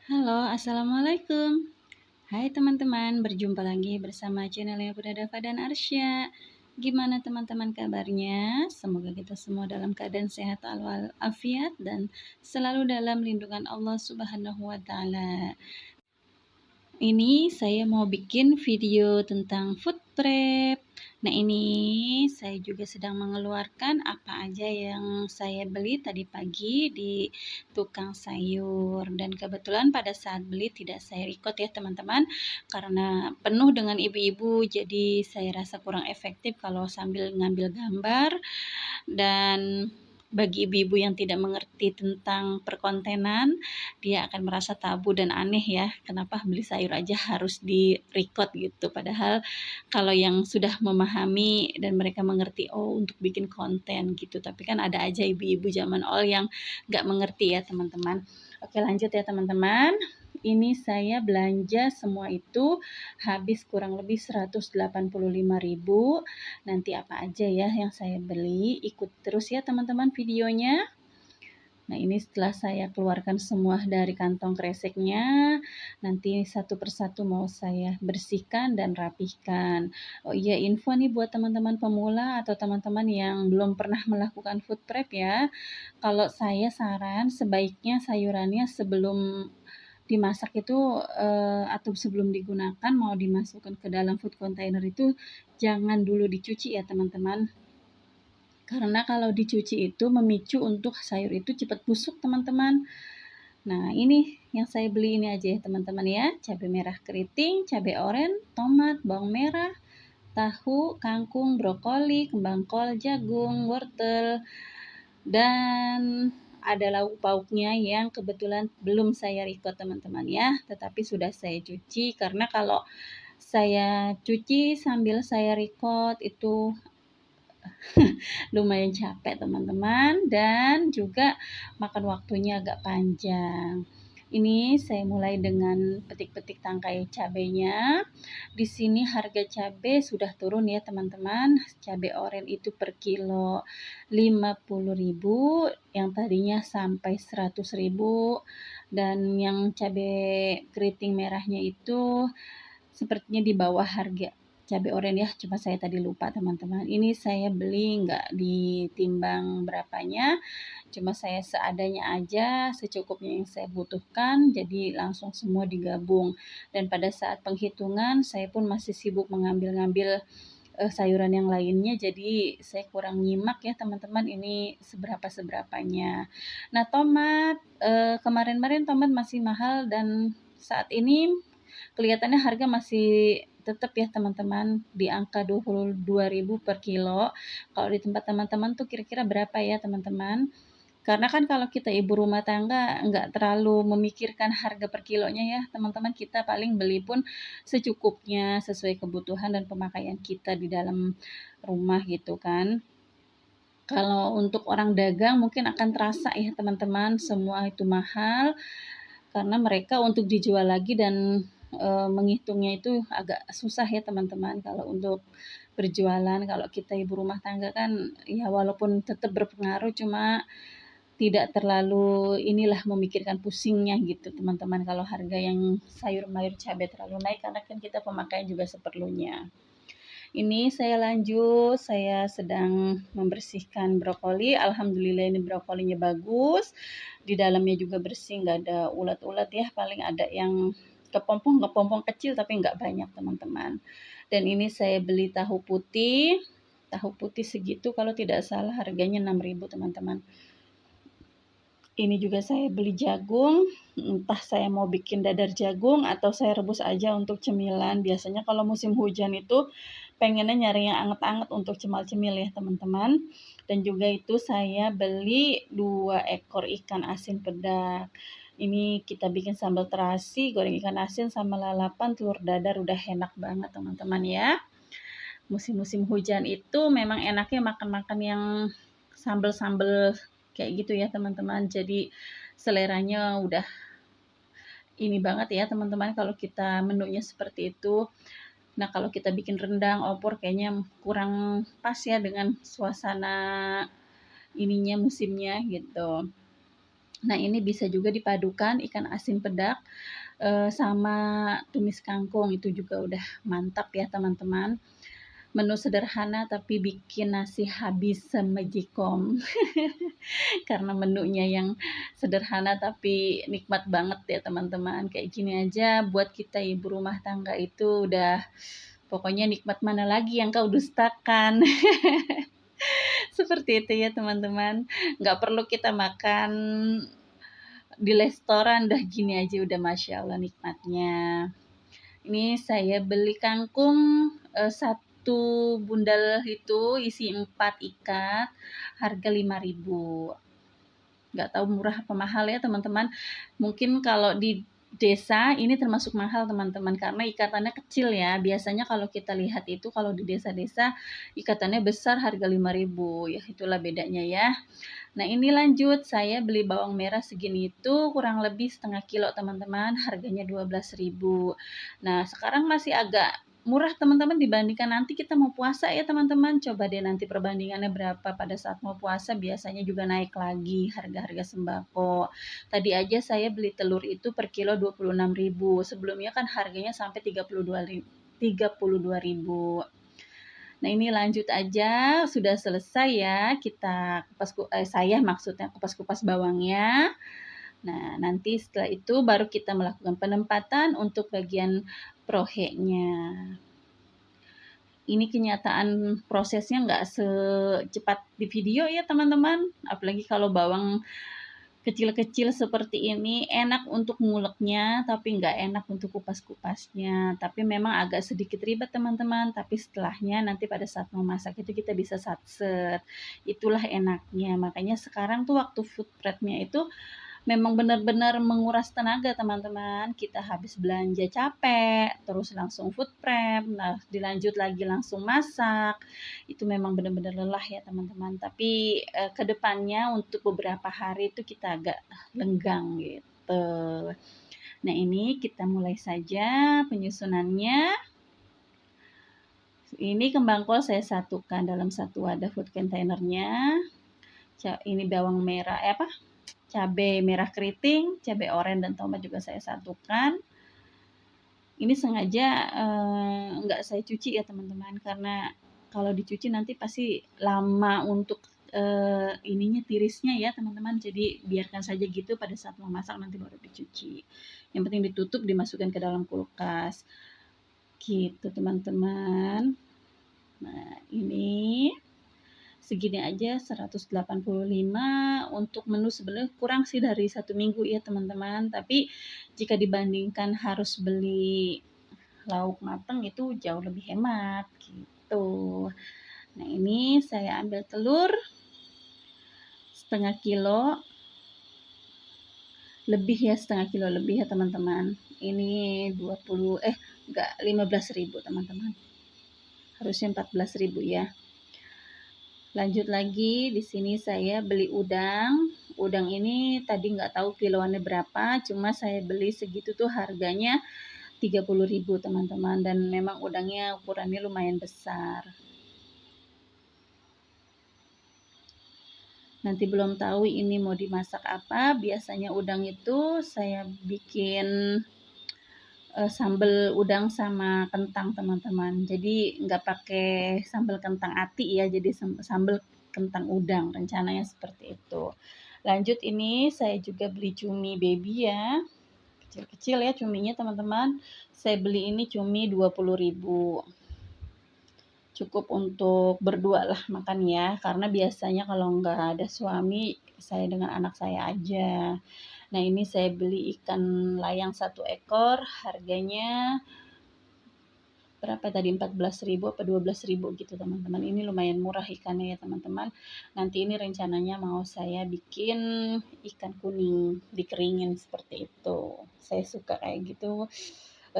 Halo, assalamualaikum. Hai teman-teman, berjumpa lagi bersama channelnya Bunda Dava dan Arsya. Gimana teman-teman kabarnya? Semoga kita semua dalam keadaan sehat walafiat dan selalu dalam lindungan Allah Subhanahu wa Ta'ala. Ini saya mau bikin video tentang food prep. Nah, ini saya juga sedang mengeluarkan apa aja yang saya beli tadi pagi di tukang sayur. Dan kebetulan pada saat beli tidak saya record ya teman-teman, karena penuh dengan ibu-ibu, jadi saya rasa kurang efektif kalau sambil ngambil gambar. Dan bagi ibu-ibu yang tidak mengerti tentang perkontenan, dia akan merasa tabu dan aneh ya, kenapa beli sayur aja harus di-record gitu. Padahal kalau yang sudah memahami dan mereka mengerti, oh untuk bikin konten gitu. Tapi kan ada aja ibu-ibu zaman all yang nggak mengerti ya teman-teman. Oke, lanjut ya teman-teman. Ini saya belanja semua itu habis kurang lebih 185.000. Nanti apa aja ya yang saya beli, ikut terus ya teman-teman videonya. Nah, ini setelah saya keluarkan semua dari kantong kreseknya, nanti satu persatu mau saya bersihkan dan rapihkan. Oh iya, info nih buat teman-teman pemula atau teman-teman yang belum pernah melakukan food prep ya. Kalau saya saran sebaiknya sayurannya sebelum dimasak itu atau sebelum digunakan mau dimasukkan ke dalam food container itu jangan dulu dicuci ya teman-teman. Karena kalau dicuci itu memicu untuk sayur itu cepat busuk teman-teman. Nah, ini yang saya beli ini aja ya teman-teman ya. Cabai merah keriting, cabai oranye, tomat, bawang merah, tahu, kangkung, brokoli, kembang kol, jagung, wortel, dan ada lauk pauknya yang kebetulan belum saya record teman-teman ya, tetapi sudah saya cuci karena kalau saya cuci sambil saya record itu lumayan capek teman-teman dan juga makan waktunya agak panjang. Ini saya mulai dengan petik-petik tangkai cabenya. Di sini harga cabai sudah turun ya teman-teman. Cabai oranye itu per kilo 50.000, yang tadinya sampai 100.000, dan yang cabai keriting merahnya itu sepertinya di bawah harga cabai oranye ya, cuma saya tadi lupa teman-teman. Ini saya beli nggak ditimbang berapanya, cuma saya seadanya aja, secukupnya yang saya butuhkan, jadi langsung semua digabung. Dan pada saat penghitungan, saya pun masih sibuk mengambil-ngambil sayuran yang lainnya, jadi saya kurang nyimak ya teman-teman ini seberapa-seberapanya. Nah, tomat, kemarin-kemarin tomat masih mahal dan saat ini kelihatannya harga masih tetap ya teman-teman di angka 22.000 per kilo. Kalau di tempat teman-teman tuh kira-kira berapa ya teman-teman? Karena kan kalau kita ibu rumah tangga nggak terlalu memikirkan harga per kilonya ya teman-teman, kita paling beli pun secukupnya sesuai kebutuhan dan pemakaian kita di dalam rumah gitu kan. Kalau untuk orang dagang mungkin akan terasa ya teman-teman, semua itu mahal karena mereka untuk dijual lagi dan menghitungnya itu agak susah ya teman-teman. Kalau untuk berjualan, kalau kita ibu rumah tangga kan ya walaupun tetap berpengaruh, cuma tidak terlalu inilah memikirkan pusingnya gitu teman-teman kalau harga yang sayur mayur cabai terlalu naik, karena kan kita pemakaian juga seperlunya. Ini saya lanjut, saya sedang membersihkan brokoli. Alhamdulillah ini brokolinya bagus. Di dalamnya juga bersih, nggak ada ulat-ulat ya. Paling ada yang kepompong kecil tapi nggak banyak teman-teman. Dan ini saya beli tahu putih. Tahu putih segitu kalau tidak salah harganya 6.000 teman-teman. Ini juga saya beli jagung, entah saya mau bikin dadar jagung atau saya rebus aja untuk cemilan. Biasanya kalau musim hujan itu pengennya nyari yang anget-anget untuk cemil-cemil ya teman-teman. Dan juga itu saya beli 2 ekor ikan asin pedak. Ini kita bikin sambal terasi, goreng ikan asin sama lalapan telur dadar, udah enak banget teman-teman ya. Musim-musim hujan itu memang enaknya makan-makan yang sambel-sambel kayak gitu ya teman-teman. Jadi seleranya udah ini banget ya teman-teman kalau kita menunya seperti itu. Nah, kalau kita bikin rendang, opor kayaknya kurang pas ya dengan suasana ininya musimnya gitu. Nah, ini bisa juga dipadukan ikan asin pedak, sama tumis kangkung, itu juga udah mantap ya teman-teman. Menu sederhana tapi bikin nasi habis semejikom. Karena menunya yang sederhana tapi nikmat banget ya teman-teman. Kayak gini aja buat kita ibu rumah tangga itu udah pokoknya nikmat mana lagi yang kau dustakan. Seperti itu ya teman-teman. Nggak perlu kita makan di restoran, dah gini aja udah Masya Allah nikmatnya. Ini saya beli kangkung, satu bundel itu isi 4 ikat, harga 5.000. Nggak tahu murah apa mahal ya teman-teman. Mungkin kalau di desa ini termasuk mahal teman-teman karena ikatannya kecil ya. Biasanya kalau kita lihat itu kalau di desa-desa ikatannya besar harga 5.000. Ya itulah bedanya ya. Nah ini lanjut saya beli bawang merah segini itu kurang lebih setengah kilo teman-teman. Harganya 12.000. Nah sekarang masih agak murah teman-teman dibandingkan nanti kita mau puasa ya teman-teman. Coba deh nanti perbandingannya berapa pada saat mau puasa, biasanya juga naik lagi harga-harga sembako. Tadi aja saya beli telur itu per kilo 26.000. Sebelumnya kan harganya sampai 32.000. Nah ini lanjut aja, sudah selesai ya kita saya maksudnya kupas-kupas bawangnya. Nah nanti setelah itu baru kita melakukan penempatan untuk bagian proheknya. Ini kenyataan prosesnya nggak secepat di video ya teman-teman. Apalagi kalau bawang kecil-kecil seperti ini enak untuk nguleknya tapi nggak enak untuk kupas-kupasnya. Tapi memang agak sedikit ribet teman-teman. Tapi setelahnya nanti pada saat mau masak itu kita bisa satset. Itulah enaknya. Makanya sekarang tuh waktu food prepnya itu memang benar-benar menguras tenaga teman-teman. Kita habis belanja capek, terus langsung food prep, nah dilanjut lagi langsung masak. Itu memang benar-benar lelah ya teman-teman. Tapi kedepannya untuk beberapa hari itu kita agak lenggang gitu. Nah ini kita mulai saja penyusunannya. Ini kembang kol saya satukan dalam satu wadah food containernya. Ini bawang merah, cabai merah keriting, cabai oranye dan tomat juga saya satukan. Ini sengaja nggak saya cuci ya teman-teman karena kalau dicuci nanti pasti lama untuk ininya tirisnya ya teman-teman. Jadi biarkan saja gitu pada saat mau masak nanti baru dicuci. Yang penting ditutup dimasukkan ke dalam kulkas. Gitu teman-teman. Nah ini segini aja 185 untuk menu sebenarnya kurang sih dari 1 minggu ya teman-teman, tapi jika dibandingkan harus beli lauk mateng itu jauh lebih hemat gitu. Nah ini saya ambil telur setengah kilo lebih ya, setengah kilo lebih ya teman-teman. Ini 15.000 teman-teman, harusnya 14.000 ya. Lanjut lagi, di sini saya beli udang. Udang ini tadi nggak tahu kiloannya berapa, cuma saya beli segitu tuh harganya 30.000 teman-teman. Dan memang udangnya ukurannya lumayan besar. Nanti belum tahu ini mau dimasak apa. Biasanya udang itu saya bikin sambal udang sama kentang teman-teman. Jadi nggak pakai sambal kentang ati ya, jadi sambal kentang udang. Rencananya seperti itu. Lanjut ini saya juga beli cumi baby ya. Kecil-kecil ya cuminya teman-teman. Saya beli ini cumi 20.000. Cukup untuk berdua lah makan ya. Karena biasanya kalau nggak ada suami, saya dengan anak saya aja. Nah ini saya beli ikan layang 1 ekor, harganya berapa tadi 14.000 apa 12.000 gitu teman-teman. Ini lumayan murah ikannya ya teman-teman. Nanti ini rencananya mau saya bikin ikan kuning dikeringin seperti itu. Saya suka kayak gitu,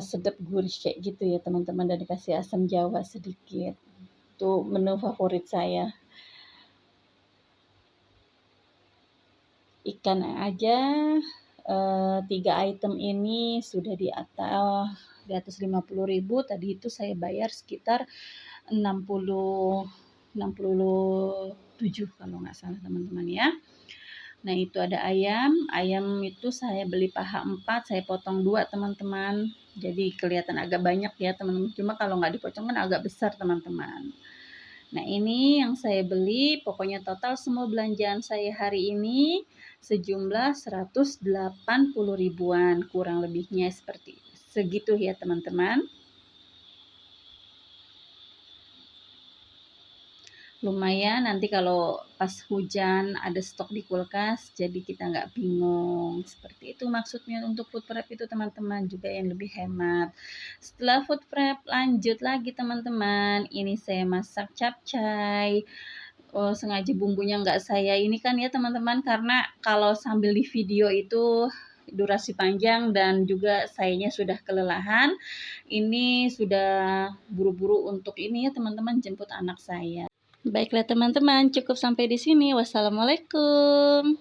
sedap gurih kayak gitu ya teman-teman, dan dikasih asam jawa sedikit. Itu menu favorit saya. Ikan aja 3 item ini sudah di atas 50.000. Tadi itu saya bayar sekitar 67 kalau nggak salah teman-teman ya. Nah, itu ada ayam. Ayam itu saya beli paha 4, saya potong 2, teman-teman. Jadi kelihatan agak banyak ya, teman-teman. Cuma kalau nggak dipotong kan agak besar, teman-teman. Nah, ini yang saya beli. Pokoknya total semua belanjaan saya hari ini sejumlah 180 ribuan. Kurang lebihnya seperti segitu ya, teman-teman. Lumayan nanti kalau pas hujan ada stok di kulkas, jadi kita nggak bingung. Seperti itu maksudnya untuk food prep itu, teman-teman, juga yang lebih hemat. Setelah food prep lanjut lagi, teman-teman, ini saya masak capcay. Oh, sengaja bumbunya nggak saya ini kan ya, teman-teman, karena kalau sambil di video itu durasi panjang dan juga sayanya sudah kelelahan. Ini sudah buru-buru untuk ini ya, teman-teman, jemput anak saya. Baiklah, teman-teman, cukup sampai di sini. Wassalamualaikum.